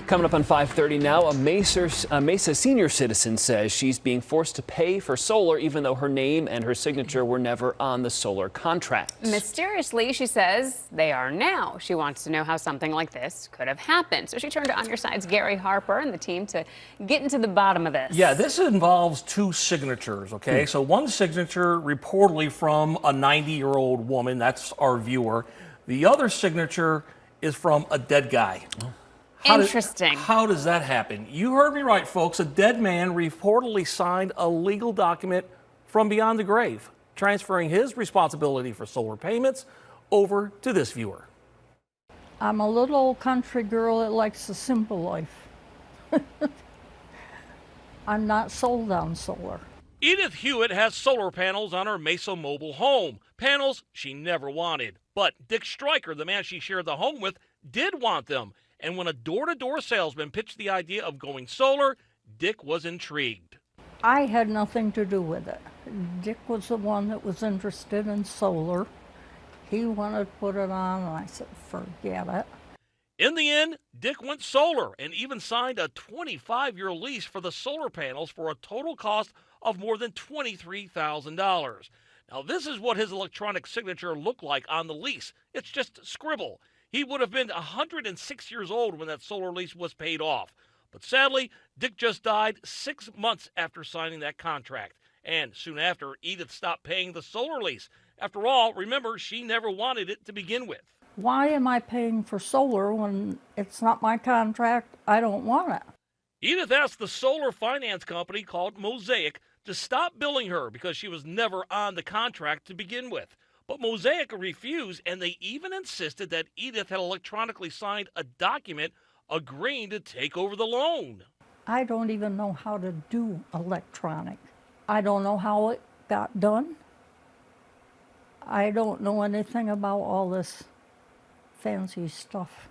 Coming up on 5:30 now, a Mesa senior citizen says she's being forced to pay for solar even though her name and her signature were never on the solar contract. Mysteriously, she says they are now. She wants to know how something like this could have happened. So she turned to On Your Side's Gary Harper and the team to get into the bottom of this. Yeah, this involves two signatures, okay? So one signature reportedly from a 90-year-old woman, that's our viewer. The other signature is from a dead guy. Oh. Interesting. How does that happen? You heard me right, folks. A dead man reportedly signed a legal document from beyond the grave, transferring his responsibility for solar payments over to this viewer. I'm a little old country girl that likes a simple life. I'm not sold on solar. Edith Hewitt has solar panels on her Mesa mobile home. Panels she never wanted. But Dick Stryker, the man she shared the home with, did want them. And when a door-to-door salesman pitched the idea of going solar, Dick was intrigued. I had nothing to do with it. Dick was the one that was interested in solar. He wanted to put it on, and I said, forget it. In the end, Dick went solar and even signed a 25-year lease for the solar panels for a total cost of more than $23,000. Now, this is what his electronic signature looked like on the lease. It's just scribble. He would have been 106 years old when that solar lease was paid off. But sadly, Dick just died 6 months after signing that contract. And soon after, Edith stopped paying the solar lease. After all, remember, she never wanted it to begin with. Why am I paying for solar when it's not my contract? I don't want it. Edith asked the solar finance company called Mosaic to stop billing her because she was never on the contract to begin with. But Mosaic refused, and they even insisted that Edith had electronically signed a document agreeing to take over the loan. I don't even know how to do electronic. I don't know how it got done. I don't know anything about all this fancy stuff.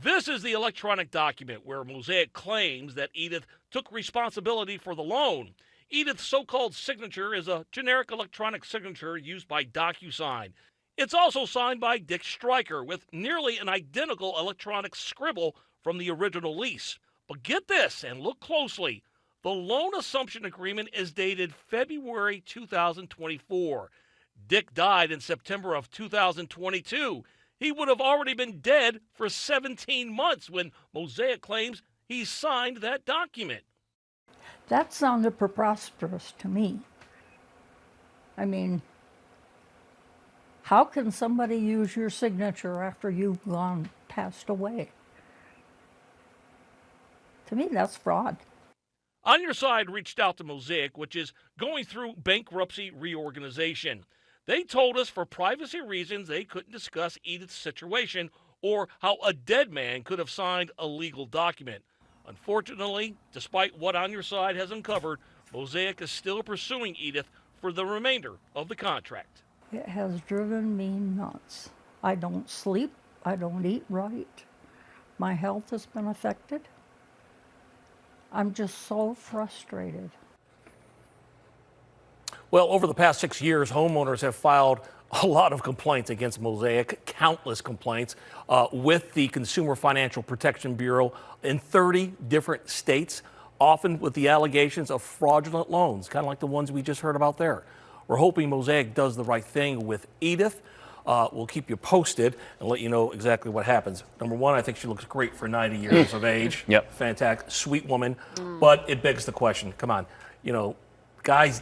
This is the electronic document where Mosaic claims that Edith took responsibility for the loan. Edith's so-called signature is a generic electronic signature used by DocuSign. It's also signed by Dick Stryker with nearly an identical electronic scribble from the original lease. But get this and look closely. The loan assumption agreement is dated February 2024. Dick died in September of 2022. He would have already been dead for 17 months when Mosaic claims he signed that document. That sounded preposterous to me. I mean, how can somebody use your signature after you've passed away? To me, that's fraud. On Your Side reached out to Mosaic, which is going through bankruptcy reorganization. They told us for privacy reasons they couldn't discuss Edith's situation or how a dead man could have signed a legal document. Unfortunately, despite what On Your Side has uncovered, Mosaic is still pursuing Edith for the remainder of the contract. It has driven me nuts. I don't sleep. I don't eat right. My health has been affected. I'm just so frustrated. Well, over the past 6 years, homeowners have filed a lot of complaints against Mosaic, countless complaints, with the Consumer Financial Protection Bureau in 30 different states, often with the allegations of fraudulent loans, kind of like the ones we just heard about there. We're hoping Mosaic does the right thing with Edith. We'll keep you posted and let you know exactly what happens. Number one, I think she looks great for 90 years of age. Yep. Fantastic, sweet woman. But it begs the question, come on, guy's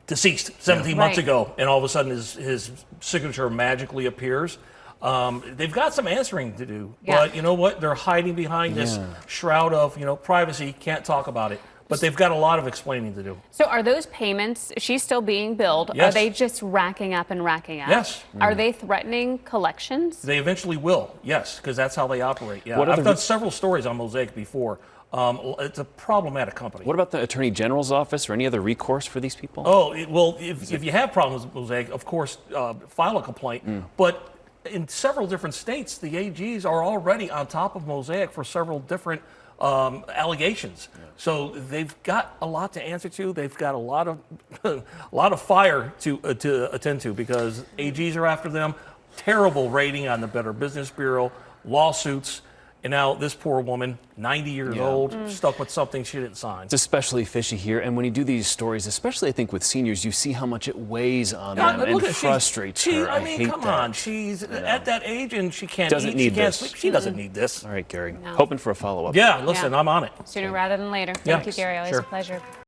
deceased 17 months ago, and all of a sudden his signature magically appears. They've got some answering to do, but you know what? They're hiding behind this shroud of, privacy, can't talk about it. But they've got a lot of explaining to do. So are those payments, she's still being billed, Yes. Are they just racking up and racking up? Yes. Are they threatening collections? They eventually will, yes, because that's how they operate. Yeah, What I've other- done several stories on Mosaic before. It's a problematic company. What about the Attorney General's office or any other recourse for these people? Oh, well, if you have problems with Mosaic, of course, file a complaint. But in several different states, the AGs are already on top of Mosaic for several different allegations. So they've got a lot to answer to. They've got a lot of fire to attend to because AGs are after them. Terrible rating on the Better Business Bureau, lawsuits. And now this poor woman, 90 years old, stuck with something she didn't sign. It's especially fishy here, and when you do these stories, especially I think with seniors, you see how much it weighs on them and frustrates her. I mean, hate come that. on, she's at that age and she can't Doesn't eat, need she can't this. sleep. She doesn't need this. All right, Gary. No. Hoping for a follow-up. Yeah, listen, Yeah. I'm on it. Sooner rather than later. Yeah, Thank you, Gary. Always sure. a pleasure.